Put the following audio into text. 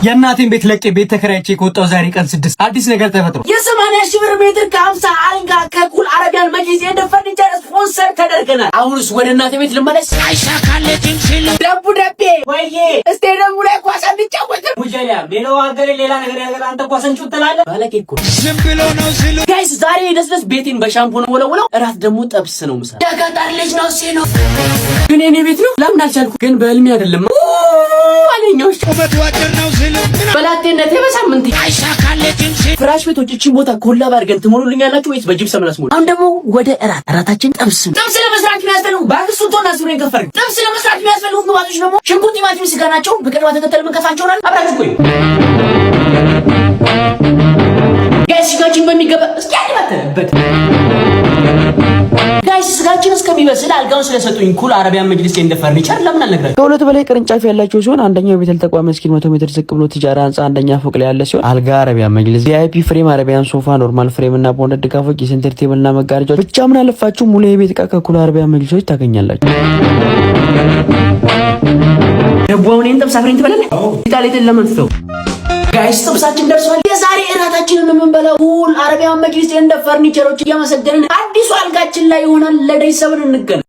የእናቴን ቤት ለቄ ቤት ተከራይቼ ከወጣሁ ዛሬ ቀን 6 አዲስ ነገር ተፈጥሮ የ80,000 ብር ሜትር ከ50 አልጋ ከኩል አረቢያን መጅሊስ እንደ ፈርኒቸር ስፖንሰር ተደርገናል። አሁንስ ወደ እናቴ ቤት ልመለስ። አይሳካለትም ሲል ደቡ ደቤ ወይዬ ስቴዲየሙ ላይ ኳስ አንጫወት ሙጀሊያ ሌላው ሀገር ሌላ ነገር ያገር አንተ ኳስ እንጩት ትላለህ ባለቄ እኮ ዝም ብሎ ነው ሲሉ ጋይስ ዛሬ ደስደስ ቤቴን በሻምፖ ነው ወለወለው። እራት ደግሞ ጠብስ ነው ምሳ ዳጋጣር ልጅ ነው ሲሉ ግን እኔ ቤት ነው ለምን አልቻልኩ ግን በህልሜ አይደለም አለኛውሽ ቁመት ዋጭር ነው ሲሉ በላቴነቴ በሳምንት አይሳካለትም ሲል ፍራሽ ቤቶች እቺ ቦታ ኮላ ባርገን ትሞሉልኛላችሁ ወይስ በጅብሰም ላስሞሉ? አሁን ደግሞ ወደ እራታችን ጠብስ ለመስራት የሚያስፈልጉ ባክሱቶና ሱሬን ከፈር ጠብስ ለመስራት የሚያስፈልጉ ግባቶች ደግሞ ሽንኩርት፣ ቲማቲም፣ ስጋ ናቸው። በቅድማ ተከተል መንከፋቸው ናል። አብራችሁ ቆዩ ጋይስ። ስጋችን በሚገባ እስኪ አድባተበት ጋይስ ስጋችን እስከሚበስል አልጋውን ስለሰጡኝ ኩል አረቢያን መጅሊስ እንደ ፈርኒቸር ለምን አልነግራችሁ? ከሁለት በላይ ቅርንጫፍ ያላቸው ሲሆን አንደኛው ቤተል ተቋም መስኪን 100 ሜትር ዝቅ ብሎ ትጃራ ህንጻ አንደኛ ፎቅ ላይ ያለ ሲሆን አልጋ አረቢያን መጅሊስ፣ ቪአይፒ ፍሬም፣ አረቢያን ሶፋ፣ ኖርማል ፍሬም እና ቦንድ ድጋፎች፣ የሴንተር ቴብል እና መጋረጃዎች ብቻ ምን አለፋችሁ ሙሉ የቤት ዕቃ ከኩል አረቢያን መጅሊሶች ታገኛላችሁ። ደቡውን እንተም ሳፍሪን ትበላለህ ኢጣሊያን ለማንስተው ጋይስ ጥብሳችን ደርሷል። የዛሬ እራታችንን የምንበላው ኩል አረቢያን መጅሊስ እንደ ፈርኒቸሮች እያመሰገንን አዲሱ አልጋችን ላይ ይሆናል። ለደይ ሰብን እንገናኝ።